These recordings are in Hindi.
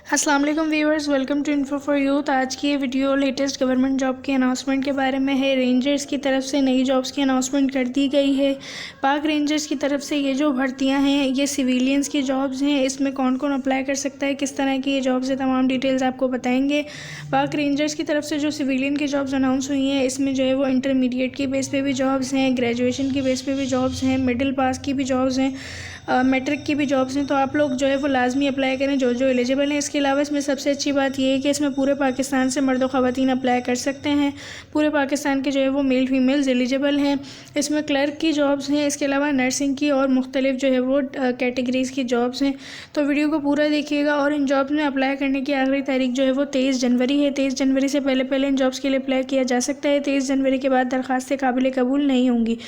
अस्सलाम वालेकुम viewers, welcome to info for youth. आज की ये वीडियो लेटेस्ट गवर्नमेंट जॉब के अनाउंसमेंट के बारे में है। रेंजर्स की तरफ से नई जॉब्स की अनाउंसमेंट कर दी गई है। पाक रेंजर्स की तरफ से ये जो भर्तियां हैं ये सिविलियंस की जॉब्स हैं। इसमें कौन कौन अप्लाई कर सकता है, किस तरह की ये जॉब्स है, तमाम डिटेल्स आपको बताएंगे। पाक रेंजर्स की तरफ से जो सिविलियन की जॉब्स अनाउंस हुई हैं इसमें जो है वो इंटरमीडिएट की बेस पे भी जॉब्स हैं, ग्रेजुएशन की बेस पे भी जॉब्स हैं, मिडिल पास की भी जॉब्स हैं, मैट्रिक की भी जॉब्स हैं। तो आप लोग जो है वो लाजमी अप्लाई करें जो जो एलिजिबल हैं। इसके अलावा इसमें सबसे अच्छी बात ये है कि इसमें पूरे पाकिस्तान से मर्द व ख़वातीन अप्लाई कर सकते हैं। पूरे पाकिस्तान के जो है वो मेल फीमेल्स एलिजिबल हैं। इसमें क्लर्क की जॉब्स हैं, इसके अलावा नर्सिंग की और मुख्तलिफ जो है वो कैटेगरीज़ की जॉब्स हैं। तो वीडियो को पूरा देखिएगा। और इन जॉब्स में अप्लाई करने की आखिरी तारीख जो है वो 23 जनवरी है। 23 जनवरी से पहले इन जॉब्स के लिए अप्लाई किया जा सकता है। 23 जनवरी के बाद दरख्वास्तें काबिल कबूल नहीं होंगी।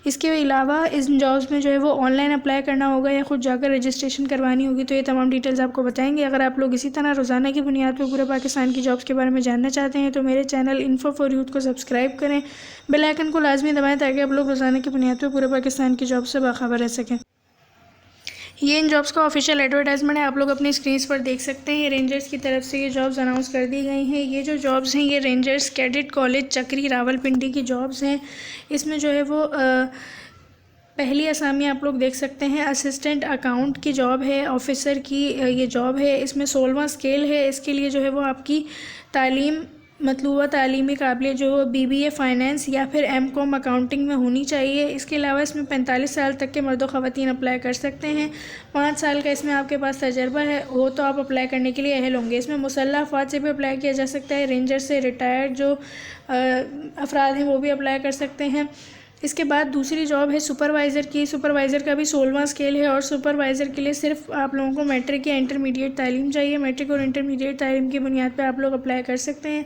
इसके अलावा इन जॉब्स में जो है वो ऑनलाइन अप्लाई करना होगा या खुद जाकर रजिस्ट्रेशन करवानी होगी। तो ये तमाम डिटेल्स आपको बताएंगे। अगर आप लोग इसी तरह रोज़ाना की बुनियाद पर पूरे पाकिस्तान की जॉब्स के बारे में जानना चाहते हैं तो मेरे चैनल इन्फो फॉर यूथ को सब्सक्राइब करें, बेल आइकन को लाजमी दबाएं ताकि आप लोग रोज़ाना की बुनियाद पर पूरे पाकिस्तान की जॉब से बाखबर रह सकें। ये इन जॉब्स का ऑफिशियल एडवर्टाइजमेंट है, आप लोग अपनी स्क्रीन पर देख सकते हैं। रेंजर्स की तरफ से ये जॉब्स अनाउंस कर दी गई हैं। ये जो जॉब्स हैं ये रेंजर्स कैडेट कॉलेज चक्री रावलपिंडी की जॉब्स हैं। इसमें जो है वो पहली असामी आप लोग देख सकते हैं, असिस्टेंट अकाउंट की जॉब है, ऑफिसर की ये जॉब है। इसमें 16वां स्केल है। इसके लिए जो है वो आपकी तालीम मतलूबा तालीमी काबिलियत जो BBA फ़ाइनेंस या फिर MCOM अकाउंटिंग में होनी चाहिए। इसके अलावा इसमें 45 साल तक के मर्द व ख़वातीन अप्लाई कर सकते हैं। 5 साल का इसमें आपके पास तजर्बा हो तो आप अप्लाई करने के लिए अहल होंगे। इसमें मुसल्लह अफ़वाज से भी अप्लाई किया जा सकता है। रेंजर से रिटायर्ड जो अफराद हैं वो भी अप्लाई कर सकते हैं। इसके बाद दूसरी जॉब है सुपरवाइज़र की। सुपरवाइज़र का भी 16वां स्केल है और सुपरवाइज़र के लिए सिर्फ आप लोगों को मैट्रिक या इंटरमीडिएट तालीम चाहिए। मैट्रिक और इंटरमीडिएट तालीम की बुनियाद पे आप लोग अप्लाई कर सकते हैं।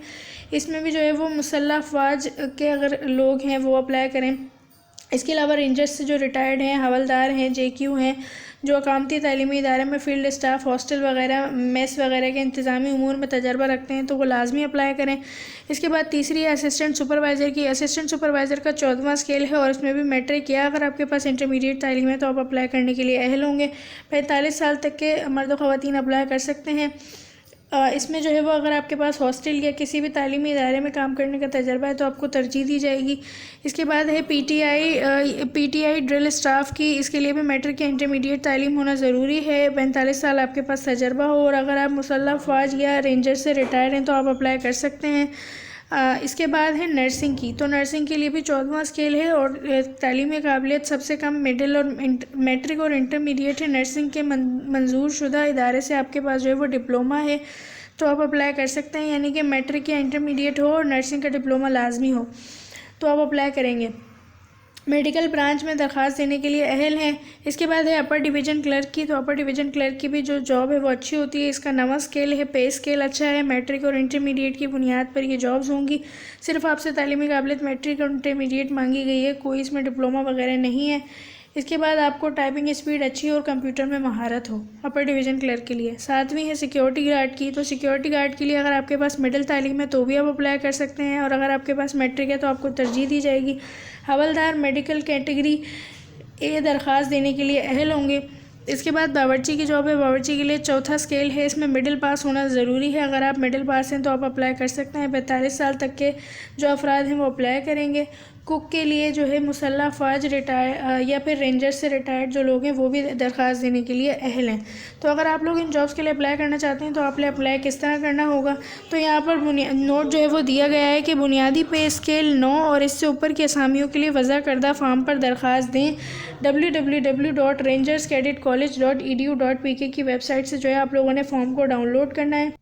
इसमें भी जो है वो मुसल्लह अफवाज के अगर लोग हैं वो अप्लाई करें। इसके अलावा रेंजर्स से जो रिटायर्ड हैं, हवलदार हैं, JQ हैं, जो अकामती तालीमी इदारे में फ़ील्ड स्टाफ, हॉस्टल वगैरह, मेस वगैरह के इंतज़ामी उमूर में तजर्बा रखते हैं तो वो लाजमी अप्लाई करें। इसके बाद तीसरी है असिस्टेंट सुपरवाइज़र की। असिस्टेंट सुपरवाइज़र का 14वां स्केल है और इसमें भी मैट्रिक या अगर आपके पास इंटरमीडिएट तालीम है तो आप अप्लाई करने के लिए अहल होंगे। 45 साल तक के मर्द व ख़वातीन अप्लाई कर सकते हैं। इसमें जो है वो अगर आपके पास हॉस्टल या किसी भी तालीमी इदारे में काम करने का तजर्बा है तो आपको तरजीह दी जाएगी। इसके बाद है PTI ड्रिल स्टाफ की। इसके लिए भी मैट्रिक या इंटरमीडिएट तालीम होना ज़रूरी है। 45 साल आपके पास तजर्बा हो और अगर आप मुसल्लह अफवाज या रेंजर से रिटायर हैं तो आप अप्लाई कर सकते हैं। इसके बाद है नर्सिंग की। तो नर्सिंग के लिए भी 14वां स्केल है और तालीमी काबिलियत सबसे कम मिडिल और मैट्रिक और इंटरमीडिएट है। नर्सिंग के मंजूर शुदा इदारे से आपके पास जो है वो डिप्लोमा है तो आप अप्लाई कर सकते हैं। यानी कि मैट्रिक या इंटरमीडिएट हो और नर्सिंग का डिप्लोमा लाजमी हो तो आप अप्लाई करेंगे। मेडिकल ब्रांच में दरख्वास्त देने के लिए अहल हैं। इसके बाद है अपर डिवीज़न क्लर्क की। तो अपर डिवीज़न क्लर्क की भी जो जॉब है वो अच्छी होती है। इसका 9वां स्केल है, पे स्केल अच्छा है। मैट्रिक और इंटरमीडिएट की बुनियाद पर ये जॉब्स होंगी। सिर्फ आपसे तालीमी काबिलियत मैट्रिक और इंटरमीडिएट मांगी गई है, कोई इसमें डिप्लोमा वगैरह नहीं है। इसके बाद आपको टाइपिंग स्पीड अच्छी हो और कंप्यूटर में महारत हो अपर डिवीज़न क्लर्क के लिए। 7वीं है सिक्योरिटी गार्ड की। तो सिक्योरिटी गार्ड के लिए अगर आपके पास मिडिल तालीम है तो भी आप अप्लाई कर सकते हैं और अगर आपके पास मैट्रिक है तो आपको तरजीह दी जाएगी। हवलदार मेडिकल कैटेगरी ए दरख्वास्त देने के लिए अहल होंगे। इसके बाद बावर्ची की जॉब है। बावर्ची के लिए 4था स्केल है। इसमें मिडिल पास होना ज़रूरी है। अगर आप मिडिल पास हैं तो आप अप्लाई कर सकते हैं। 45 साल तक के जो अफराद हैं वो अप्लाई करेंगे। कुक के लिए जो है मुसल्लह अफवाज रिटायर या फिर रेंजर से रिटायर्ड जो लोग हैं वो भी दरख्वास्त देने के लिए अहल हैं। तो अगर आप लोग इन जॉब्स के लिए अप्लाई करना चाहते हैं तो आपने अप्लाई किस तरह करना होगा। तो यहाँ पर नोट जो है वो दिया गया है कि बुनियादी पे स्केल 9 और इससे ऊपर की असामियों के लिए वज़ा करदा फार्म पर दरख्वास्त दें। www.rangerscadetcollege.edu.pk की वेबसाइट से जो है आप लोगों ने फॉर्म को डाउनलोड करना है।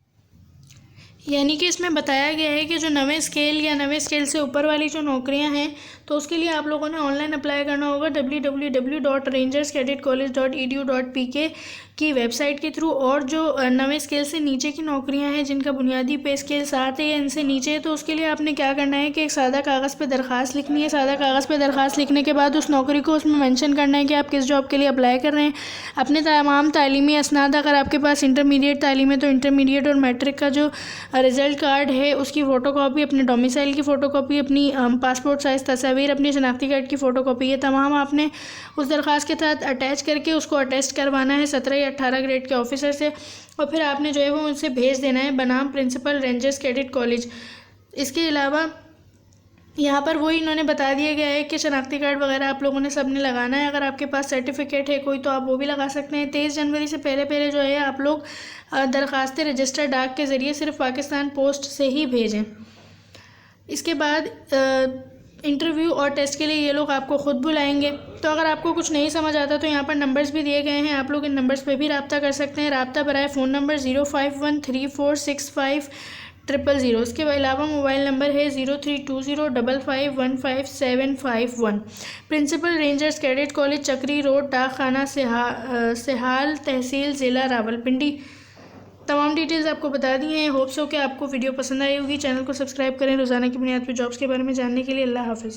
यानी कि इसमें बताया गया है कि जो नवे स्केल या नवे स्केल से ऊपर वाली जो नौकरियां हैं तो उसके लिए आप लोगों ने ऑनलाइन अप्लाई करना होगा www.rangerscadetcollege.edu.pk की वेबसाइट के थ्रू। और जो नवे स्केल से नीचे की नौकरियां हैं जिनका बुनियादी पे स्केल 7 है या इनसे नीचे है तो उसके लिए आपने क्या करना है कि एक सादा कागज़ पे दरख्वास्त लिखनी है। सादा कागज़ पे दरख्वास्त लिखने के बाद उस नौकरी को उसमें मेंशन करना है कि आप किस जॉब के लिए अप्लाई कर रहे हैं। अपने तमाम तालीमी असनाद, अगर आपके पास इंटरमीडिएट तालीम है तो इंटरमीडिएट और मैट्रिक का जो रिज़ल्ट कार्ड है उसकी फ़ोटोकॉपी, अपने डोमिसाइल की फ़ोटोकॉपी, अपनी पासपोर्ट साइज़ तस्वीर, अपनी शनाख्ती कार्ड की फ़ोटोकॉपी, ये तमाम आपने उस दरख्वास्त के साथ अटैच करके उसको अटेस्ट करवाना है। 17 या या 18 ग्रेड के ऑफिसर से, और फिर आपने जो है वो उनसे भेज देना है बनाम प्रिंसिपल रेंजर्स कैडेट कॉलेज। इसके अलावा यहाँ पर वही इन्होंने बता दिया गया है कि शनाख्ती कार्ड वगैरह आप लोगों ने सब ने लगाना है। अगर आपके पास सर्टिफिकेट है कोई तो आप वो भी लगा सकते हैं। 23 जनवरी से पहले जो है आप लोग दरख्वास्तें रजिस्टर डाक के ज़रिए सिर्फ पाकिस्तान पोस्ट से ही भेजें। इसके बाद इंटरव्यू और टेस्ट के लिए ये लोग आपको ख़ुद बुलाएंगे। तो अगर आपको कुछ नहीं समझ आता तो यहाँ पर नंबर्स भी दिए गए हैं, आप लोग इन नंबर्स पे भी रब्ता कर सकते हैं। रब्ता बराए फ़ोन नंबर 0513465000। इसके अलावा मोबाइल नंबर है 0320551551। प्रिंसिपल रेंजर्स कैडेट कॉलेज, चक्री रोड, डाक खाना, सिहाल तहसील, ज़िला रावलपिंडी। तमाम डिटेल्स आपको बता दी हैं। होप्स हो कि आपको वीडियो पसंद आई होगी। चैनल को सब्सक्राइब करें रोज़ाना की बुनियाद पर जॉब्स के बारे में जानने के लिए। अल्लाह हाफ़िज़।